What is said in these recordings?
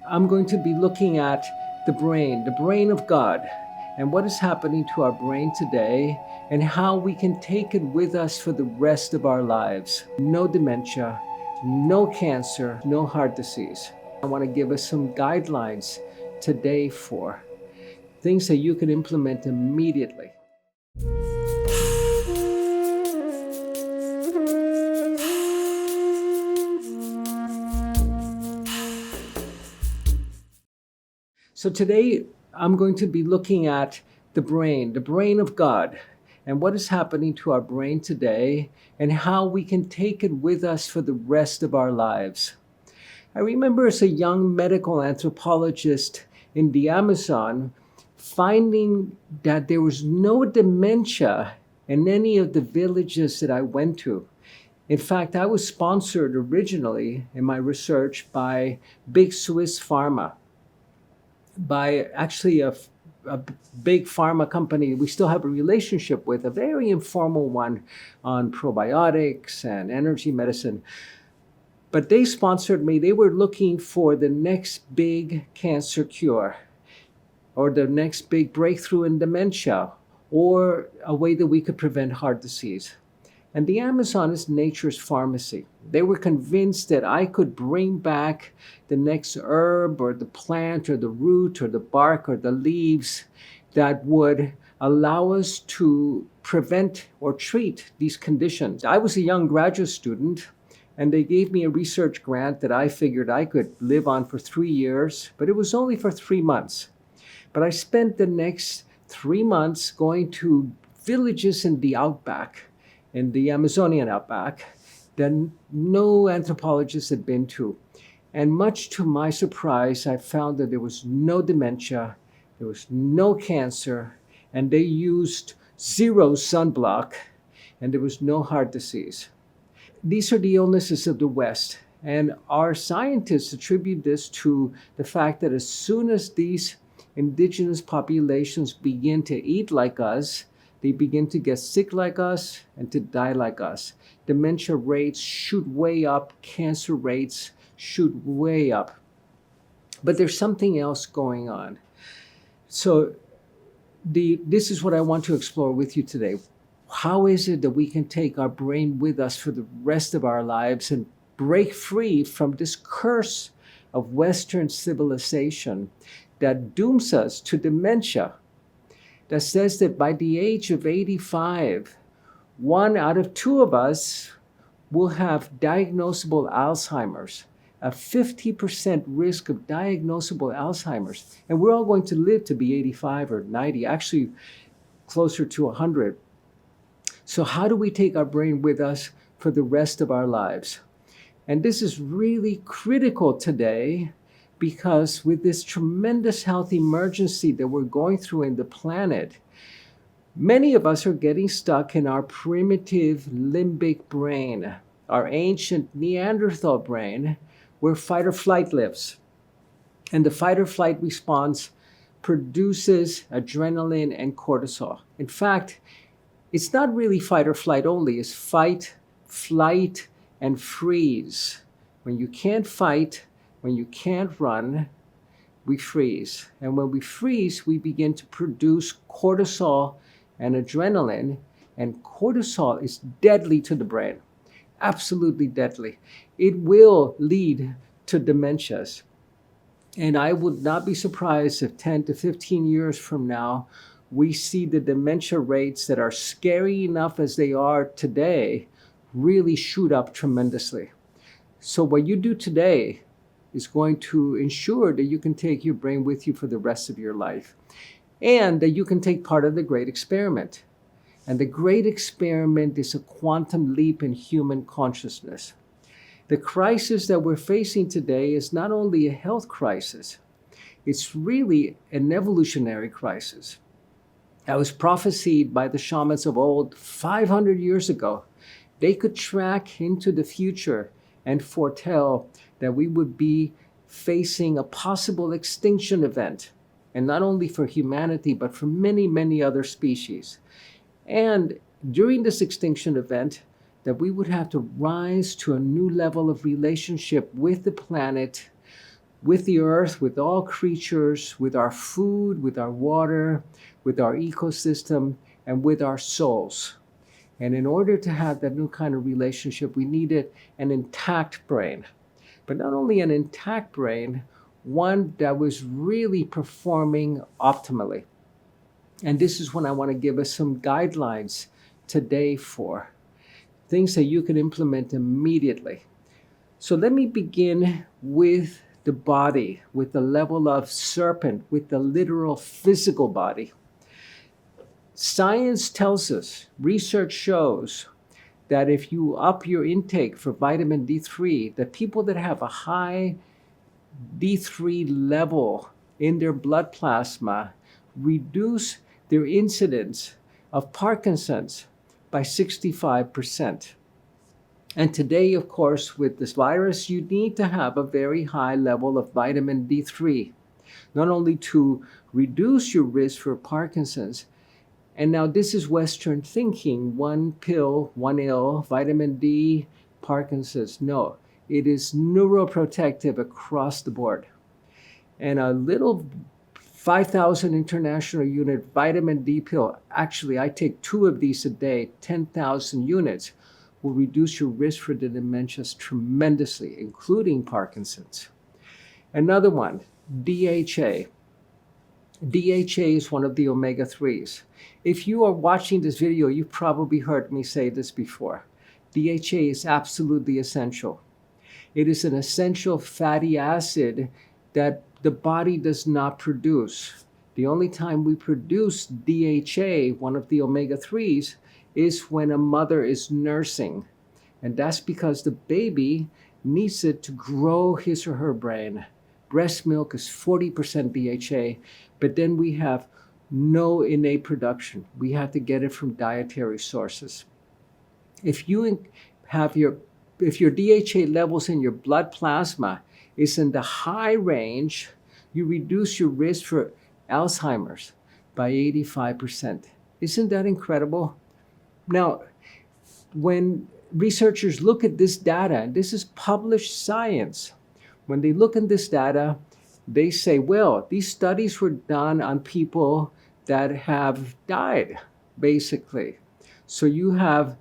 I'm going to be looking at the brain of God, and what is happening to our brain today, and how we can take it with us for the rest of our lives. No dementia, no cancer, no heart disease. I want to give us some guidelines today for things that you can implement immediately. So today I'm going to be looking at the brain of God, and what is happening to our brain today, and how we can take it with us for the rest of our lives. I remember as a young medical anthropologist in the Amazon finding that there was no dementia in any of the villages that I went to. In fact, I was sponsored originally in my research by big Swiss pharma, by actually a big pharma company we still have a relationship with, a very informal one on probiotics and energy medicine. But they sponsored me. They were looking for the next big cancer cure, or the next big breakthrough in dementia, or a way that we could prevent heart disease. And the Amazon is nature's pharmacy. They were convinced that I could bring back the next herb or the plant or the root or the bark or the leaves that would allow us to prevent or treat these conditions. I was a young graduate student, and they gave me a research grant that I figured I could live on for 3 years, but it was only for 3 months. But I spent the next 3 months going to villages in the outback, in the Amazonian outback, that no anthropologist had been to. And much to my surprise, I found that there was no dementia, there was no cancer, and they used 0 sunblock, and there was no heart disease. These are the illnesses of the West, and our scientists attribute this to the fact that as soon as these indigenous populations begin to eat like us, they begin to get sick like us and to die like us. Dementia rates shoot way up, cancer rates shoot way up. But there's something else going on. So this is what I want to explore with you today. How is it that we can take our brain with us for the rest of our lives and break free from this curse of Western civilization that dooms us to dementia, that says that by the age of 85, 1 out of 2 of us will have diagnosable Alzheimer's, a 50% risk of diagnosable Alzheimer's. And we're all going to live to be 85 or 90, actually closer to 100. So how do we take our brain with us for the rest of our lives? And this is really critical today, because with this tremendous health emergency that we're going through in the planet, many of us are getting stuck in our primitive limbic brain, our ancient Neanderthal brain, where fight or flight lives. And the fight or flight response produces adrenaline and cortisol. In fact, it's not really fight or flight only, it's fight, flight, and freeze. When you can't fight, when you can't run, we freeze. And when we freeze, we begin to produce cortisol and adrenaline. And cortisol is deadly to the brain, absolutely deadly. It will lead to dementias. And I would not be surprised if 10 to 15 years from now, we see the dementia rates that are scary enough as they are today really shoot up tremendously. So what you do today is going to ensure that you can take your brain with you for the rest of your life, and that you can take part of the great experiment. And the great experiment is a quantum leap in human consciousness. The crisis that we're facing today is not only a health crisis, it's really an evolutionary crisis. That was prophesied by the shamans of old 500 years ago. They could track into the future and foretell that we would be facing a possible extinction event, and not only for humanity, but for many, many other species. And during this extinction event, that we would have to rise to a new level of relationship with the planet, with the earth, with all creatures, with our food, with our water, with our ecosystem, and with our souls. And in order to have that new kind of relationship, we needed an intact brain. But not only an intact brain, one that was really performing optimally. And this is when I want to give us some guidelines today for things that you can implement immediately. So let me begin with the body, with the level of serpent, with the literal physical body. Science tells us, research shows that if you up your intake for vitamin D3, the people that have a high D3 level in their blood plasma reduce their incidence of Parkinson's by 65%. And today, of course, with this virus, you need to have a very high level of vitamin D3, not only to reduce your risk for Parkinson's. And now this is Western thinking, one pill, one ill, vitamin D, Parkinson's. No, it is neuroprotective across the board. And a little 5,000 international unit vitamin D pill, actually I take 2 of these a day, 10,000 units, will reduce your risk for the dementias tremendously, including Parkinson's. Another one, DHA. DHA is one of the omega-3s. If you are watching this video, you've probably heard me say this before. DHA is absolutely essential. It is an essential fatty acid that the body does not produce. The only time we produce DHA, one of the omega-3s, is when a mother is nursing. And that's because the baby needs it to grow his or her brain. Breast milk is 40% DHA, but then we have no innate production. We have to get it from dietary sources. If your DHA levels in your blood plasma is in the high range, you reduce your risk for Alzheimer's by 85%. Isn't that incredible? Now, when researchers look at this data, and this is published science, when they look at this data, they say, well, these studies were done on people that have died, basically. So you have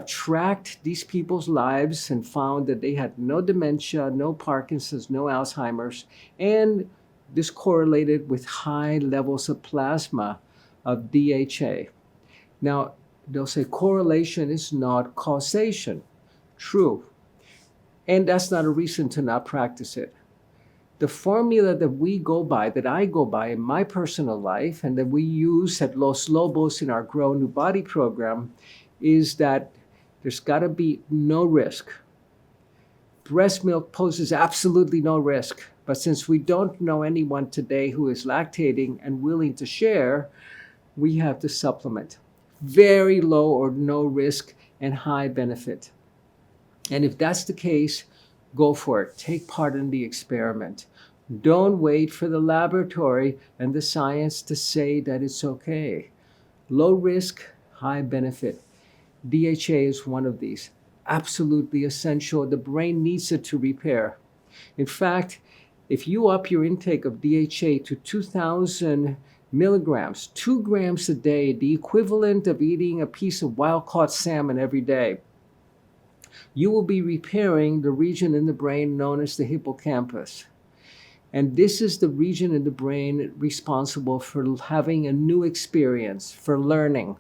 tracked these people's lives and found that they had no dementia, no Parkinson's, no Alzheimer's, and this correlated with high levels of plasma of DHA. Now, they'll say correlation is not causation. True. And that's not a reason to not practice it. The formula that we go by, that I go by in my personal life, and that we use at Los Lobos in our Grow New Body program, is that there's got to be no risk. Breast milk poses absolutely no risk. But since we don't know anyone today who is lactating and willing to share, we have to supplement. Very low or no risk and high benefit. And if that's the case, go for it. Take part in the experiment. Don't wait for the laboratory and the science to say that it's okay. Low risk, high benefit. DHA is one of these. Absolutely essential. The brain needs it to repair. In fact, if you up your intake of DHA to 2,000 milligrams, 2 grams a day, the equivalent of eating a piece of wild-caught salmon every day, you will be repairing the region in the brain known as the hippocampus. And this is the region in the brain responsible for having a new experience, for learning.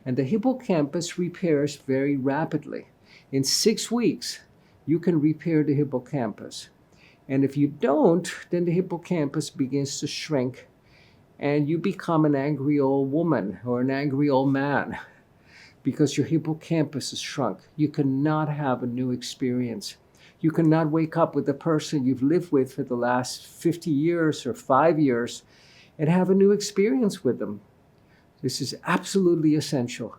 And the hippocampus repairs very rapidly. In 6 weeks, you can repair the hippocampus. And if you don't, then the hippocampus begins to shrink and you become an angry old woman or an angry old man because your hippocampus is shrunk. You cannot have a new experience. You cannot wake up with the person you've lived with for the last 50 years or 5 years and have a new experience with them. This is absolutely essential.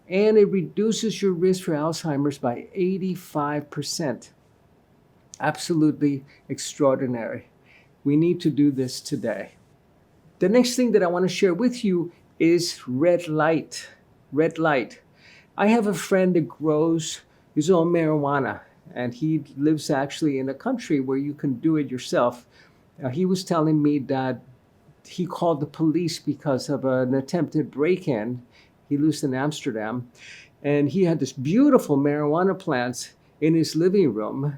And it reduces your risk for Alzheimer's by 85%. Absolutely extraordinary. We need to do this today. The next thing that I want to share with you is red light. Red light. I have a friend that grows his own marijuana, and he lives actually in a country where you can do it yourself. He was telling me that he called the police because of an attempted break-in. He lives in Amsterdam, and he had this beautiful marijuana plants in his living room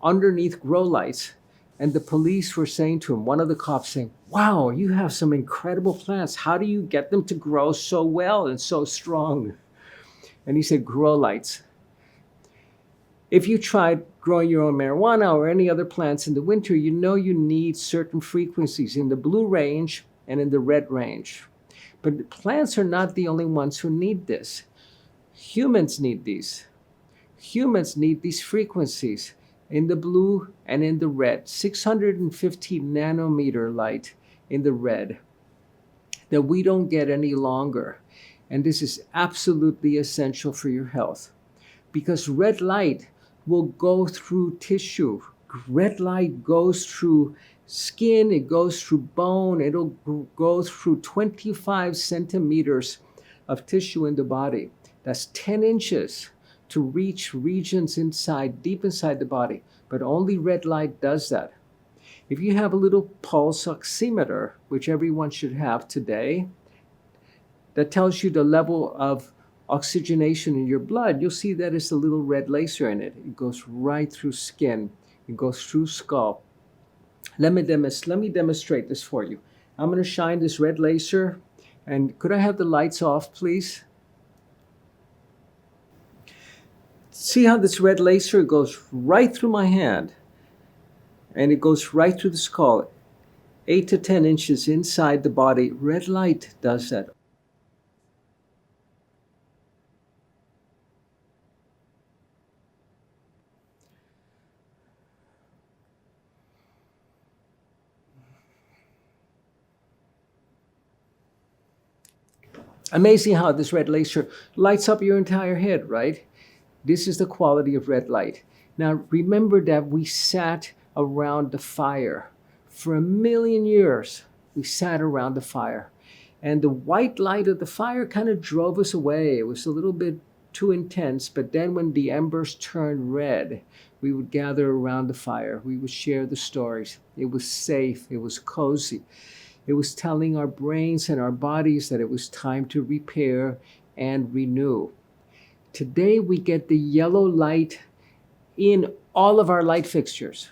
underneath grow lights. And the police were saying to him, one of the cops saying, "Wow, you have some incredible plants. How do you get them to grow so well and so strong?" And he said, "Grow lights." If you tried growing your own marijuana or any other plants in the winter, you know you need certain frequencies in the blue range and in the red range. But plants are not the only ones who need this. Humans need these. Humans need these frequencies in the blue and in the red, 650 nanometer light in the red that we don't get any longer. And this is absolutely essential for your health, because red light will go through tissue. Red light goes through skin, it goes through bone, it'll go through 25 centimeters of tissue in the body. That's 10 inches to reach regions inside, deep inside the body. But only red light does that. If you have a little pulse oximeter, which everyone should have today, that tells you the level of oxygenation in your blood, you'll see that it's a little red laser in it. It goes right through skin. It goes through skull. Let me demonstrate this for you. I'm going to shine this red laser. And could I have the lights off, please? See how this red laser goes right through my hand. And it goes right through the skull. 8 to 10 inches inside the body. Red light does that. Amazing how this red laser lights up your entire head, right? This is the quality of red light. Now, remember that we sat around the fire. For 1,000,000 years, we sat around the fire. And the white light of the fire kind of drove us away. It was a little bit too intense, but then when the embers turned red, we would gather around the fire. We would share the stories. It was safe. It was cozy. It was telling our brains and our bodies that it was time to repair and renew. Today, we get the yellow light in all of our light fixtures.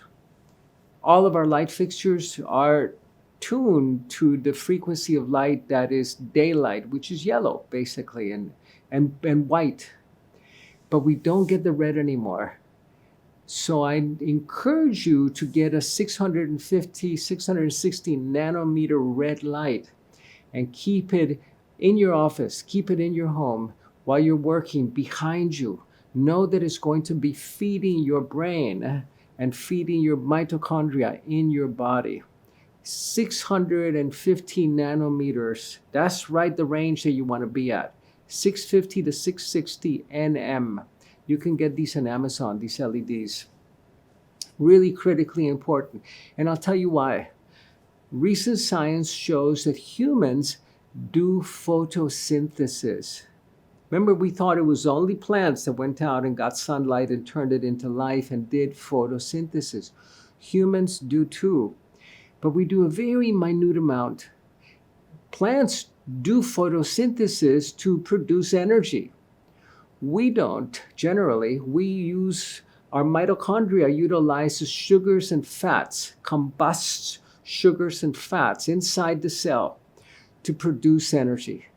All of our light fixtures are tuned to the frequency of light that is daylight, which is yellow, basically, and white. But we don't get the red anymore. So I encourage you to get a 650, 660 nanometer red light and keep it in your office, keep it in your home while you're working behind you. Know that it's going to be feeding your brain and feeding your mitochondria in your body. 615 nanometers, that's right the range that you want to be at. 650 to 660 nm. You can get these on Amazon, these LEDs. Really critically important. And I'll tell you why. Recent science shows that humans do photosynthesis. Remember, we thought it was only plants that went out and got sunlight and turned it into life and did photosynthesis. Humans do too. But we do a very minute amount. Plants do photosynthesis to produce energy. We don't, generally. We use, our mitochondria utilizes sugars and fats, combusts sugars and fats inside the cell to produce energy.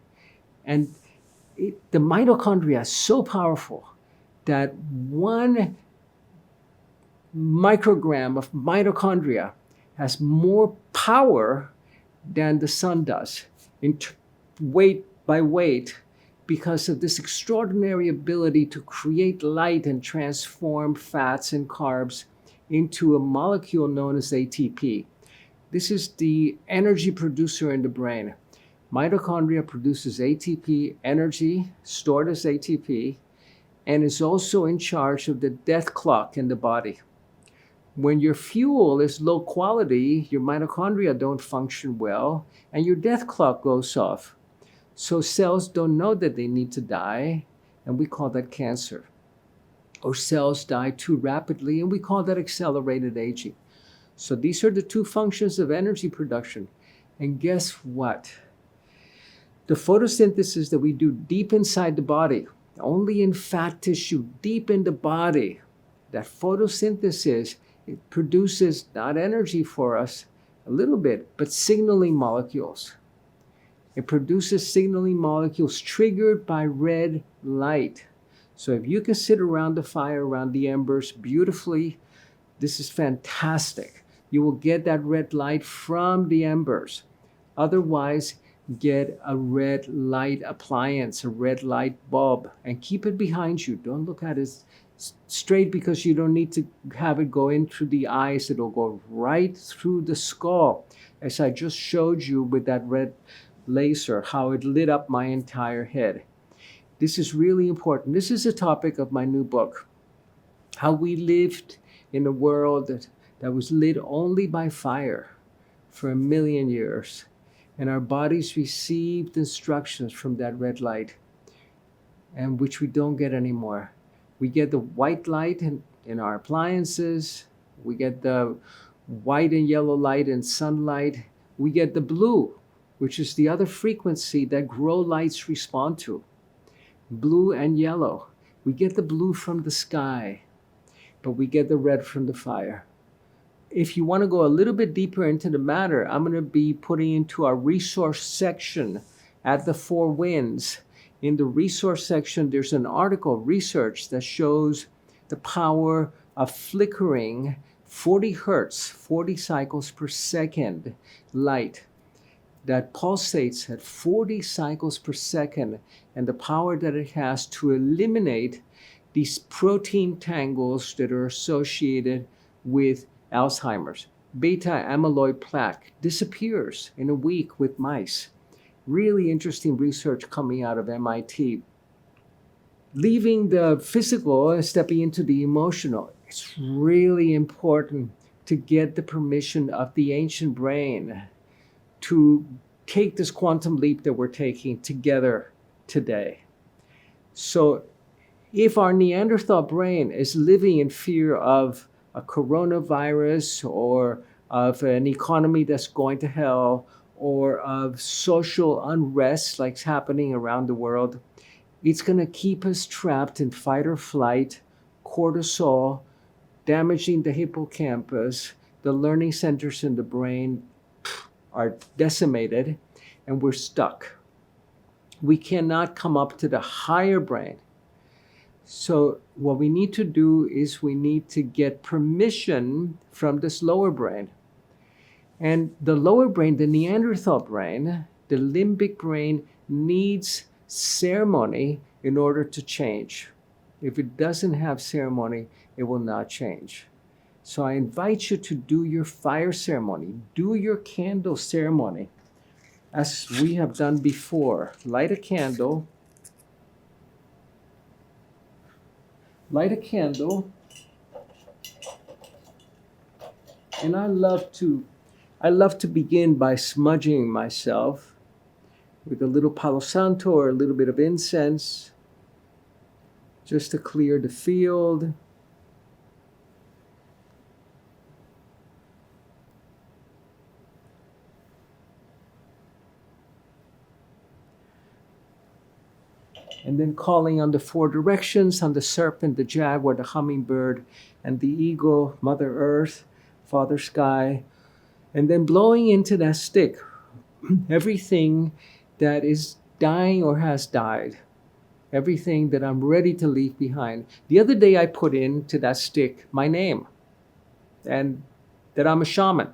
And the mitochondria is so powerful that 1 microgram of mitochondria has more power than the sun does in weight by weight, because of this extraordinary ability to create light and transform fats and carbs into a molecule known as ATP. This is the energy producer in the brain. Mitochondria produces ATP, energy stored as ATP, and is also in charge of the death clock in the body. When your fuel is low quality, your mitochondria don't function well, and your death clock goes off. So cells don't know that they need to die, and we call that cancer. or cells die too rapidly, and we call that accelerated aging. So these are the two functions of energy production. And guess what? The photosynthesis that we do deep inside the body, only in fat tissue, deep in the body, that photosynthesis, it produces not energy for us, a little bit, but signaling molecules. It produces signaling molecules triggered by red light. So if you can sit around the fire, around the embers beautifully, this is fantastic. You will get that red light from the embers. Otherwise, get a red light appliance, a red light bulb, and keep it behind you. Don't look at it straight because you don't need to have it go in through the eyes. It'll go right through the skull, as I just showed you with that red laser, how it lit up my entire head. This is really important. This is a topic of my new book, how we lived in a world that was lit only by fire for 1,000,000 years. And our bodies received instructions from that red light, and which we don't get anymore. We get the white light in our appliances. We get the white and yellow light in sunlight. We get the blue, which is the other frequency that grow lights respond to. Blue and yellow. We get the blue from the sky, but we get the red from the fire. If you want to go a little bit deeper into the matter, I'm going to be putting into our resource section at the Four Winds. In the resource section, there's an article, research, that shows the power of flickering 40 hertz, 40 cycles per second light that pulsates at 40 cycles per second, and the power that it has to eliminate these protein tangles that are associated with Alzheimer's. Beta amyloid plaque disappears in a week with mice. Really interesting research coming out of MIT. Leaving the physical and stepping into the emotional, it's really important to get the permission of the ancient brain to take this quantum leap that we're taking together today. So if our Neanderthal brain is living in fear of a coronavirus, or of an economy that's going to hell, or of social unrest like's happening around the world, it's going to keep us trapped in fight or flight, cortisol, damaging the hippocampus. The learning centers in the brain are decimated, and we're stuck. We cannot come up to the higher brain. So what we need to do is we need to get permission from this lower brain. And the lower brain, the Neanderthal brain, the limbic brain, needs ceremony in order to change. If it doesn't have ceremony, it will not change. So I invite you to do your fire ceremony, do your candle ceremony, as we have done before. Light a candle. Light a candle. And I love to begin by smudging myself with a little Palo Santo or a little bit of incense, just to clear the field. And then calling on the four directions, on the serpent, the jaguar, the hummingbird, and the eagle, Mother Earth, Father Sky, and then blowing into that stick everything that is dying or has died, everything that I'm ready to leave behind. The other day I put into that stick my name, and that I'm a shaman,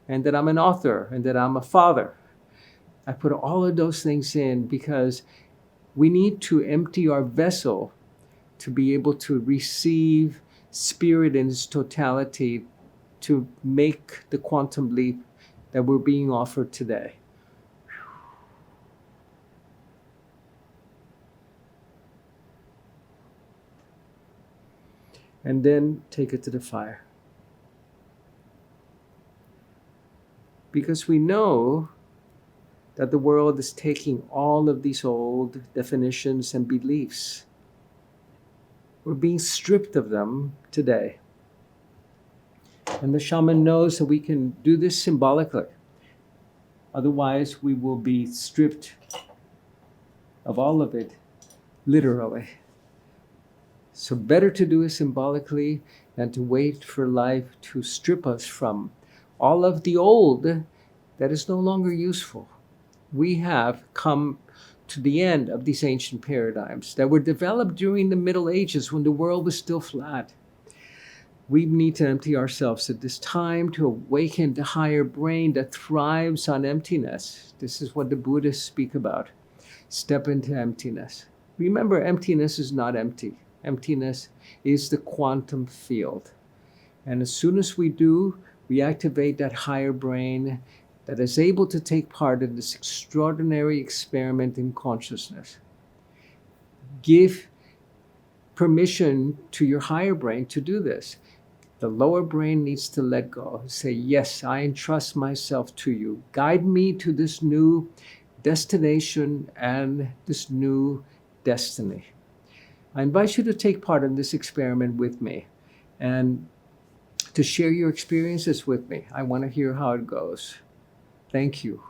and that I'm an author, and that I'm a father. I put all of those things in because we need to empty our vessel to be able to receive spirit in its totality, to make the quantum leap that we're being offered today. And then take it to the fire. Because we know that the world is taking all of these old definitions and beliefs. We're being stripped of them today. And the shaman knows that we can do this symbolically. Otherwise, we will be stripped of all of it, literally. So better to do it symbolically than to wait for life to strip us from all of the old that is no longer useful. We have come to the end of these ancient paradigms that were developed during the Middle Ages when the world was still flat. We need to empty ourselves at this time to awaken the higher brain that thrives on emptiness. This is what the Buddhists speak about. Step into emptiness. Remember, emptiness is not empty. Emptiness is the quantum field. And as soon as we do, we activate that higher brain that is able to take part in this extraordinary experiment in consciousness. Give permission to your higher brain to do this. The lower brain needs to let go. Say, yes, I entrust myself to you. Guide me to this new destination and this new destiny. I invite you to take part in this experiment with me and to share your experiences with me. I want to hear how it goes. Thank you.